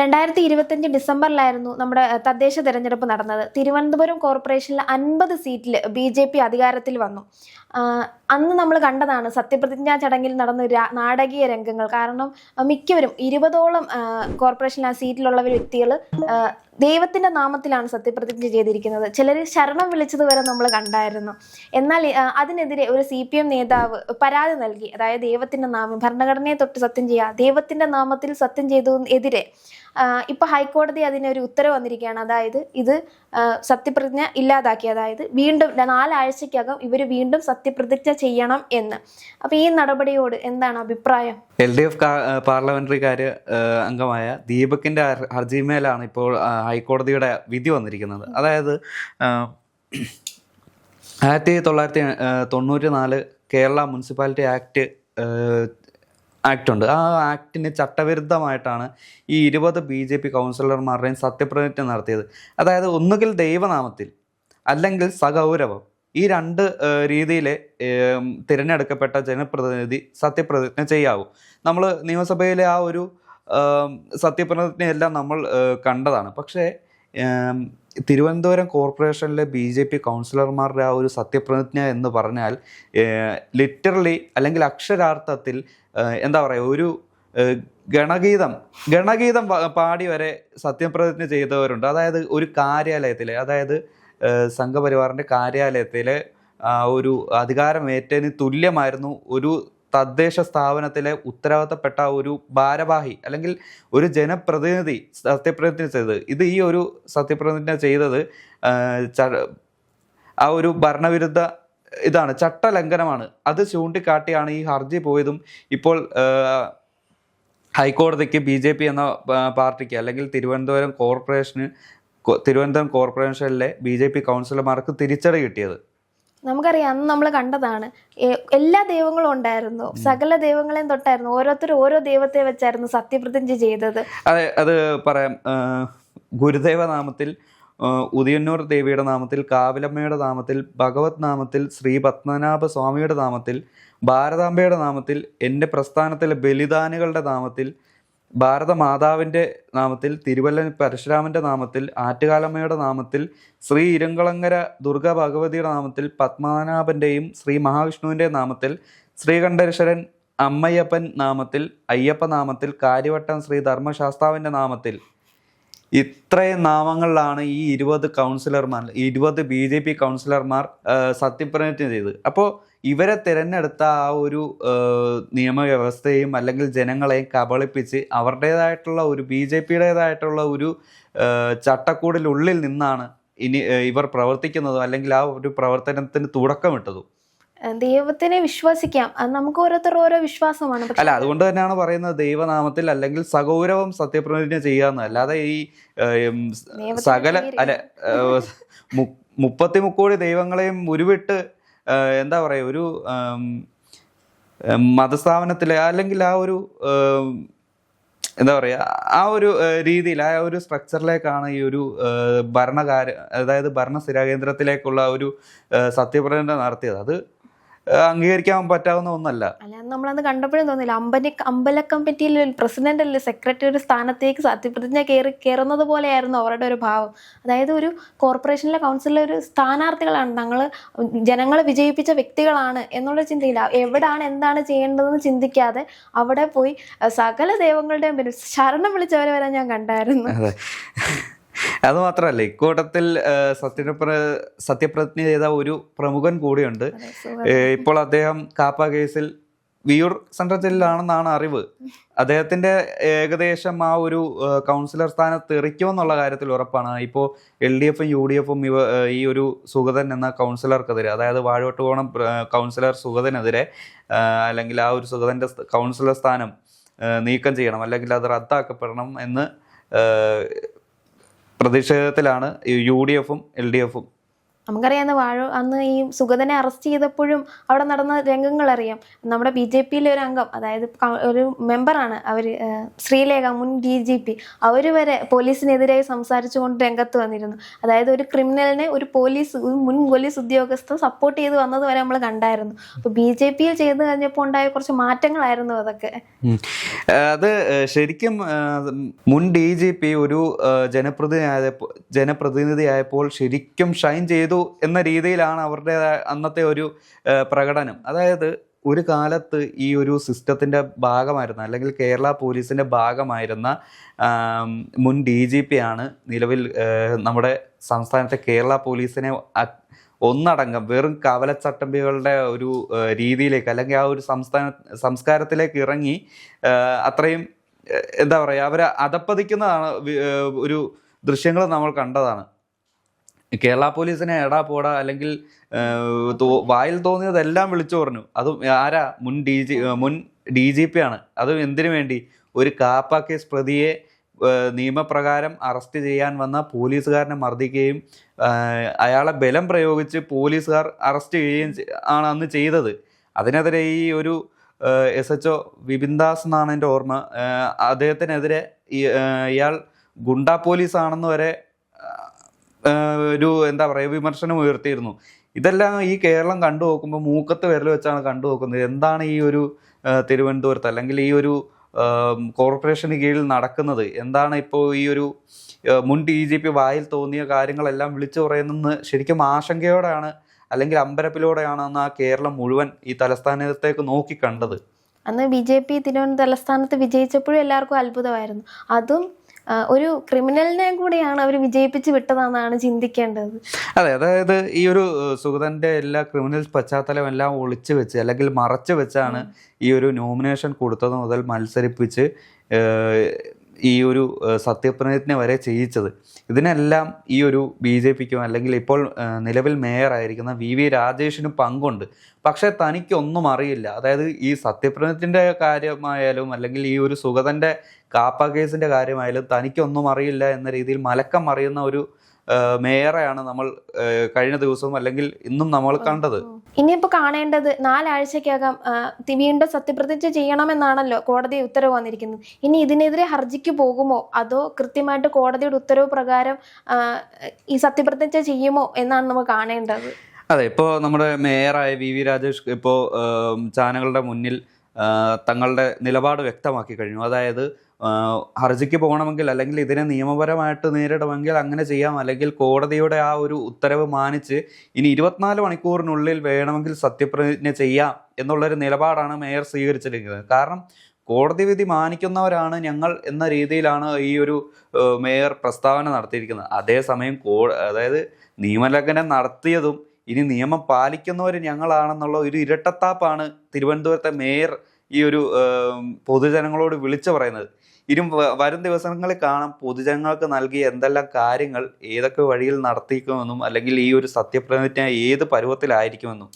2025 ഡിസംബറിലായിരുന്നു നമ്മുടെ തദ്ദേശ തെരഞ്ഞെടുപ്പ് നടന്നത്. തിരുവനന്തപുരം കോർപ്പറേഷനിലെ 50 സീറ്റിൽ BJP അധികാരത്തിൽ വന്നു. അന്ന് നമ്മൾ കണ്ടതാണ് സത്യപ്രതിജ്ഞാ ചടങ്ങിൽ നടന്ന നാടകീയ രംഗങ്ങൾ. കാരണം മിക്കവരും 20ഓളം കോർപ്പറേഷനിൽ ആ സീറ്റിലുള്ള വ്യക്തികൾ ദൈവത്തിന്റെ നാമത്തിലാണ് സത്യപ്രതിജ്ഞ ചെയ്തിരിക്കുന്നത്. ചിലർ ശരണം വിളിച്ചത് വരെ നമ്മൾ കണ്ടായിരുന്നു. എന്നാൽ അതിനെതിരെ ഒരു CPM നേതാവ് പരാതി നൽകി. അതായത് ദൈവത്തിന്റെ നാമം, ഭരണഘടനയെ തൊട്ട് സത്യം ചെയ്യുക, ദൈവത്തിന്റെ നാമത്തിൽ സത്യം ചെയ്തതിനെതിരെ ഇപ്പൊ ഹൈക്കോടതി അതിനൊരു ഉത്തരവ് വന്നിരിക്കുകയാണ്. അതായത് ഇത് സത്യപ്രതിജ്ഞ ഇല്ലാതാക്കി, അതായത് വീണ്ടും 4 ആഴ്ചക്കകം ഇവർ വീണ്ടും സത്യപ്രതിജ്ഞ ചെയ്യണം എന്ന്. അപ്പൊ ഈ നടപടിയോട് എന്താണ് അഭിപ്രായം? LDF പാർലമെന്ററി കാര്യ അംഗമായ ദീപകിന്റെ ഹർജിമേലാണ് ഇപ്പോൾ ഹൈക്കോടതിയുടെ വിധി വന്നിരിക്കുന്നത്. അതായത് 1994 കേരള മുനിസിപ്പാലിറ്റി ആക്ട് ഉണ്ട്. ആ ആക്ടിന് ചട്ടവിരുദ്ധമായിട്ടാണ് ഈ 20 BJP കൗൺസിലർമാരുടെയും സത്യപ്രതിജ്ഞ നടത്തിയത്. അതായത് ഒന്നുകിൽ ദൈവനാമത്തിൽ അല്ലെങ്കിൽ സഗൗരവം, ഈ 2 രീതിയിൽ തിരഞ്ഞെടുക്കപ്പെട്ട ജനപ്രതിനിധി സത്യപ്രതിജ്ഞ ചെയ്യാവൂ. നമ്മൾ നിയമസഭയിലെ ആ ഒരു സത്യപ്രതിജ്ഞയെല്ലാം നമ്മൾ കണ്ടതാണ്. പക്ഷേ തിരുവനന്തപുരം കോർപ്പറേഷനിലെ BJP കൗൺസിലർമാരുടെ ആ ഒരു സത്യപ്രതിജ്ഞ എന്ന് പറഞ്ഞാൽ ലിറ്ററലി അല്ലെങ്കിൽ അക്ഷരാർത്ഥത്തിൽ എന്താ പറയുക, ഒരു ഗണഗീതം പാടി വരെ സത്യപ്രതിജ്ഞ ചെയ്തവരുണ്ട്. അതായത് ഒരു കാര്യാലയത്തിലെ, അതായത് സംഘപരിവാറിൻ്റെ കാര്യാലയത്തിലെ ഒരു അധികാരമേറ്റതിന് തുല്യമായിരുന്നു ഒരു തദ്ദേശ സ്ഥാപനത്തിലെ ഉത്തരവാദിത്തപ്പെട്ട ഒരു ഭാരവാഹി അല്ലെങ്കിൽ ഒരു ജനപ്രതിനിധി സത്യപ്രതിജ്ഞ ചെയ്തത്. ഇത് ഈ ഒരു സത്യപ്രതിജ്ഞ ചെയ്തത് ആ ഒരു ഭരണവിരുദ്ധ ഇതാണ്, ചട്ടലംഘനമാണ്. അത് ചൂണ്ടിക്കാട്ടിയാണ് ഈ ഹർജി പോയതും. ഇപ്പോൾ ഹൈക്കോടതിക്ക് BJP എന്ന പാർട്ടിക്ക് അല്ലെങ്കിൽ തിരുവനന്തപുരം കോർപ്പറേഷനിലെ BJP കൗൺസിലർമാർക്ക് തിരിച്ചടി കിട്ടിയത്. നമുക്കറിയാം, അന്ന് നമ്മൾ കണ്ടതാണ്. എല്ലാ ദൈവങ്ങളും ഉണ്ടായിരുന്നു, സകല ദൈവങ്ങളെയും തൊട്ടായിരുന്നു. ഓരോരുത്തരും ഓരോ ദൈവത്തെ വെച്ചായിരുന്നു സത്യപ്രതിജ്ഞ ചെയ്തത്. അതെ, അത് പറയാം. ഗുരുദേവ നാമത്തിൽ, ഉദയന്നൂർ ദേവിയുടെ നാമത്തിൽ, കാവിലമ്മയുടെ നാമത്തിൽ, ഭഗവത് നാമത്തിൽ, ശ്രീ പത്മനാഭ സ്വാമിയുടെ നാമത്തിൽ, ഭാരതാംബയുടെ നാമത്തിൽ, എൻ്റെ പ്രസ്ഥാനത്തിലെ ബലിദാനികളുടെ നാമത്തിൽ, ഭാരതമാതാവിൻ്റെ നാമത്തിൽ, തിരുവല്ല പരശുരാമൻ്റെ നാമത്തിൽ, ആറ്റുകാലമ്മയുടെ നാമത്തിൽ, ശ്രീ ഇരുങ്കളങ്ങര ദുർഗ ഭഗവതിയുടെ നാമത്തിൽ, പത്മനാഭൻ്റെയും ശ്രീ മഹാവിഷ്ണുവിൻ്റെ നാമത്തിൽ, ശ്രീകണ്ഠേശ്വരൻ അമ്മയ്യപ്പൻ നാമത്തിൽ, അയ്യപ്പ നാമത്തിൽ, കാര്യവട്ടം ശ്രീ ധർമ്മശാസ്താവിൻ്റെ നാമത്തിൽ, ഇത്രയും നാമങ്ങളിലാണ് ഈ 20 BJP കൗൺസിലർമാർ സത്യപ്രതിജ്ഞ ചെയ്തത്. അപ്പോൾ ഇവരെ തിരഞ്ഞെടുത്ത ആ ഒരു നിയമവ്യവസ്ഥയും അല്ലെങ്കിൽ ജനങ്ങളെയും കബളിപ്പിച്ച് അവരുടേതായിട്ടുള്ള ഒരു BJPയുടേതായിട്ടുള്ള ഒരു ചട്ടക്കൂടിനുള്ളിൽ നിന്നാണ് ഇനി ഇവർ പ്രവർത്തിക്കുന്നതും അല്ലെങ്കിൽ ആ ഒരു പ്രവർത്തനത്തിന് തുടക്കമിട്ടതും. ദൈവത്തിനെ വിശ്വസിക്കാം, അത് നമുക്ക് ഓരോരുത്തർ ഓരോ വിശ്വാസമാണ്. അല്ല, അതുകൊണ്ട് തന്നെയാണ് പറയുന്നത് ദൈവനാമത്തിൽ അല്ലെങ്കിൽ സഗൗരവം സത്യപ്രതിജ്ഞ ചെയ്യാന്ന്. അല്ലാതെ ഈ സകല 33 കോടി ദൈവങ്ങളെയും ഉരുവിട്ട് എന്താ പറയുക, ഒരു മതസ്ഥാപനത്തിലെ അല്ലെങ്കിൽ ആ ഒരു എന്താ പറയുക, ആ ഒരു രീതിയിൽ, ആ ഒരു സ്ട്രക്ചറിലേക്കാണ് ഈ ഒരു അതായത് ഭരണസ്ഥിരാ കേന്ദ്രത്തിലേക്കുള്ള ഒരു സത്യപ്രതിജ്ഞ നടത്തിയത്. അത് അംഗീകരിക്കാൻ പറ്റാവുന്ന ഒന്നല്ല. അല്ല, നമ്മളന്ന് കണ്ടപ്പോഴും തോന്നില്ല, അമ്പല കമ്മിറ്റിയിൽ പ്രസിഡന്റ് അല്ലെ സെക്രട്ടറി ഒരു സ്ഥാനത്തേക്ക് സത്യപ്രതിജ്ഞ കയറുന്നത് പോലെയായിരുന്നു അവരുടെ ഒരു ഭാവം. അതായത് ഒരു കോർപ്പറേഷനിലെ കൗൺസിലിലെ ഒരു സ്ഥാനാർത്ഥികളാണ്, ജനങ്ങളെ വിജയിപ്പിച്ച വ്യക്തികളാണ് എന്നുള്ള ചിന്തയില്ല. എവിടാണ് എന്താണ് ചെയ്യേണ്ടതെന്ന് ചിന്തിക്കാതെ അവിടെ പോയി സകല ദൈവങ്ങളുടെയും പേരിൽ ശരണം വിളിച്ചവരെ വരെ ഞാൻ കണ്ടായിരുന്നു. അത് മാത്രമല്ല, ഇക്കൂട്ടത്തിൽ സത്യപ്രതിജ്ഞ ചെയ്ത ഒരു പ്രമുഖൻ കൂടിയുണ്ട്. ഇപ്പോൾ അദ്ദേഹം കാപ്പ കേസിൽ വിയൂർ സെൻട്രൽ ജയിലിലാണെന്നാണ് അറിവ്. അദ്ദേഹത്തിന്റെ ഏകദേശം ആ ഒരു കൗൺസിലർ സ്ഥാനത്ത് എറിക്കുമെന്നുള്ള കാര്യത്തിൽ ഉറപ്പാണ്. ഇപ്പോൾ LDFും UDFും ഈ ഒരു സുഗതൻ എന്ന കൗൺസിലർക്കെതിരെ, അതായത് വാഴവട്ടുകോണം കൗൺസിലർ സുഗതനെതിരെ അല്ലെങ്കിൽ ആ ഒരു സുഗതന്റെ കൗൺസിലർ സ്ഥാനം നീക്കം ചെയ്യണം അല്ലെങ്കിൽ അത് റദ്ദാക്കപ്പെടണം എന്ന് പ്രതിഷേധത്തിലാണ് UDFും LDFും. നമുക്കറിയാവുന്ന അന്ന് ഈ സുഗതനെ അറസ്റ്റ് ചെയ്തപ്പോഴും അവിടെ നടന്ന രംഗങ്ങൾ അറിയാം. നമ്മുടെ BJPയിലെ ഒരു അംഗം, അതായത് ഒരു മെമ്പറാണ് അവർ, ശ്രീലേഖ, മുൻ DGP, അവർ വരെ പോലീസിനെതിരായി സംസാരിച്ചുകൊണ്ട് രംഗത്ത് വന്നിരുന്നു. അതായത് ഒരു ക്രിമിനലിനെ ഒരു മുൻ പോലീസ് ഉദ്യോഗസ്ഥർ സപ്പോർട്ട് ചെയ്ത് വന്നത് വരെ നമ്മൾ കണ്ടായിരുന്നു. അപ്പോൾ BJPയിൽ ചെയ്ത് കഴിഞ്ഞപ്പോൾ ഉണ്ടായ കുറച്ച് മാറ്റങ്ങളായിരുന്നു അതൊക്കെ. അത് ശരിക്കും മുൻ DGP ഒരു ജനപ്രതിനിധിയായപ്പോൾ ശരിക്കും ഷൈൻ ചെയ്തു എന്ന രീതിയിലാണ് അവരുടെ അന്നത്തെ ഒരു പ്രകടനം. അതായത് ഒരു കാലത്ത് ഈ ഒരു സിസ്റ്റത്തിൻ്റെ ഭാഗമായിരുന്ന, അല്ലെങ്കിൽ കേരള പോലീസിൻ്റെ ഭാഗമായിരുന്ന മുൻ DGP ആണ് നിലവിൽ നമ്മുടെ സംസ്ഥാനത്തെ കേരള പോലീസിനെ ഒന്നടങ്കം വെറും കവലച്ചട്ടമ്പികളുടെ ഒരു രീതിയിലേക്ക്, അല്ലെങ്കിൽ ആ ഒരു സംസ്കാരത്തിലേക്ക് ഇറങ്ങി അത്രയും എന്താ പറയുക, അവരെ അധപ്പതിക്കുന്നതാണ് ഒരു ദൃശ്യങ്ങൾ നമ്മൾ കണ്ടതാണ്. കേരള പോലീസിനെ എടാ പോടാ, അല്ലെങ്കിൽ വായിൽ തോന്നിയതെല്ലാം വിളിച്ചു പറഞ്ഞു. അതും ആരാ? മുൻ DGP ആണ്. അതും എന്തിനു വേണ്ടി? ഒരു കാപ്പ കേസ് പ്രതിയെ നിയമപ്രകാരം അറസ്റ്റ് ചെയ്യാൻ വന്ന പോലീസുകാരനെ മർദ്ദിക്കുകയും അയാളെ ബലം പ്രയോഗിച്ച് പോലീസുകാർ അറസ്റ്റ് ചെയ്യുകയും ആണ് അന്ന് ചെയ്തത്. അതിനെതിരെ ഈ ഒരു SHO വിപിൻ ദാസ് എന്നാണ് എൻ്റെ ഓർമ്മ, അദ്ദേഹത്തിനെതിരെ ഇയാൾ ഗുണ്ടാ പോലീസ് ആണെന്ന് വരെ ഒരു എന്താ പറയുക വിമർശനം ഉയർത്തിയിരുന്നു. ഇതെല്ലാം ഈ കേരളം കണ്ടു നോക്കുമ്പോൾ മൂക്കത്ത് വിരൽ വെച്ചാണ് കണ്ടു നോക്കുന്നത്. എന്താണ് ഈ ഒരു തിരുവനന്തപുരത്ത്, അല്ലെങ്കിൽ ഈ ഒരു കോർപ്പറേഷന് കീഴിൽ നടക്കുന്നത്? എന്താണ് ഇപ്പോൾ ഈ ഒരു മുൻ DGP വായിൽ തോന്നിയ കാര്യങ്ങളെല്ലാം വിളിച്ചു പറയുന്നത്? ശരിക്കും ആശങ്കയോടെയാണ്, അല്ലെങ്കിൽ അമ്പരപ്പിലൂടെയാണ് അന്ന് ആ കേരളം മുഴുവൻ ഈ തലസ്ഥാനത്തേക്ക് നോക്കി കണ്ടത്. അന്ന് BJP തിരുവനന്തപുരം തലസ്ഥാനത്ത് വിജയിച്ചപ്പോഴും എല്ലാവർക്കും അത്ഭുതമായിരുന്നു. അതും ഒരു ക്രിമിനലിനെ കൂടിയാണ് അവർ വിജയിപ്പിച്ച് വിട്ടതെന്നാണ് ചിന്തിക്കേണ്ടത്. അതെ, അതായത് ഈ ഒരു സുഗതന്റെ എല്ലാ ക്രിമിനൽ പശ്ചാത്തലം എല്ലാം ഒളിച്ചു വെച്ച്, അല്ലെങ്കിൽ മറച്ചു വെച്ചാണ് ഈ ഒരു നോമിനേഷൻ കൊടുത്തത് മുതൽ മത്സരിപ്പിച്ച് ഈ ഒരു സത്യപ്രതിജ്ഞ വരെ ചെയ്യിച്ചത്. ഇതിനെല്ലാം ഈ ഒരു BJPക്കും, അല്ലെങ്കിൽ ഇപ്പോൾ നിലവിൽ മേയറായിരിക്കുന്ന VV രാജേഷിനും പങ്കുണ്ട്. പക്ഷെ തനിക്കൊന്നും അറിയില്ല. അതായത് ഈ സത്യപ്രതിജ്ഞൻ്റെ കാര്യമായാലും, അല്ലെങ്കിൽ ഈ ഒരു സുഗതന്റെ കാപ്പ കേസിന്റെ കാര്യമായാലും തനിക്കൊന്നും അറിയില്ല എന്ന രീതിയിൽ മലക്കം അറിയുന്ന ഒരു മേയറെയാണ് നമ്മൾ കഴിഞ്ഞ ദിവസവും, അല്ലെങ്കിൽ ഇന്നും നമ്മൾ കണ്ടത്. ഇനിയിപ്പോൾ കാണേണ്ടത് 4 ആഴ്ചക്കകം വീണ്ടും സത്യപ്രതിജ്ഞ ചെയ്യണമെന്നാണല്ലോ കോടതി ഉത്തരവ് വന്നിരിക്കുന്നത്. ഇനി ഇതിനെതിരെ ഹർജിക്ക് പോകുമോ, അതോ കൃത്യമായിട്ട് കോടതിയുടെ ഉത്തരവ് പ്രകാരം ഈ സത്യപ്രതിജ്ഞ ചെയ്യുമോ എന്നാണ് നമ്മൾ കാണേണ്ടത്. അതെ, ഇപ്പോൾ നമ്മുടെ മേയറായ VV രാജേഷ് ഇപ്പോൾ ചാനലുകളുടെ മുന്നിൽ തങ്ങളുടെ നിലപാട് വ്യക്തമാക്കി കഴിഞ്ഞു. അതായത് ഹർജിക്ക് പോകണമെങ്കിൽ, അല്ലെങ്കിൽ ഇതിനെ നിയമപരമായിട്ട് നേരിടണമെങ്കിൽ അങ്ങനെ ചെയ്യാം, അല്ലെങ്കിൽ കോടതിയുടെ ആ ഒരു ഉത്തരവ് മാനിച്ച് ഇനി 24 മണിക്കൂറിനുള്ളിൽ വേണമെങ്കിൽ സത്യപ്രതിജ്ഞ ചെയ്യാം എന്നുള്ളൊരു നിലപാടാണ് മേയർ സ്വീകരിച്ചിരിക്കുന്നത്. കാരണം കോടതി വിധി മാനിക്കുന്നവരാണ് ഞങ്ങൾ എന്ന രീതിയിലാണ് ഈ ഒരു മേയർ പ്രസ്താവന നടത്തിയിരിക്കുന്നത്. അതേസമയം അതായത് നിയമലംഘനം നടത്തിയതും ഇനി നിയമം പാലിക്കുന്നവർ ഞങ്ങളാണെന്നുള്ള ഒരു ഇരട്ടത്താപ്പാണ് തിരുവനന്തപുരത്തെ മേയർ ഈ ഒരു പൊതുജനങ്ങളോട് വിളിച്ചു പറയുന്നത്. വരും ദിവസങ്ങളിൽ കാണാം പൊതുജനങ്ങൾക്ക് നൽകിയ എന്തെല്ലാം കാര്യങ്ങൾ ഏതൊക്കെ വഴിയിൽ നടത്തിക്കുമെന്നും, അല്ലെങ്കിൽ ഈ ഒരു സത്യപ്രതിജ്ഞ ഏത് പരുവത്തിലായിരിക്കുമെന്നും.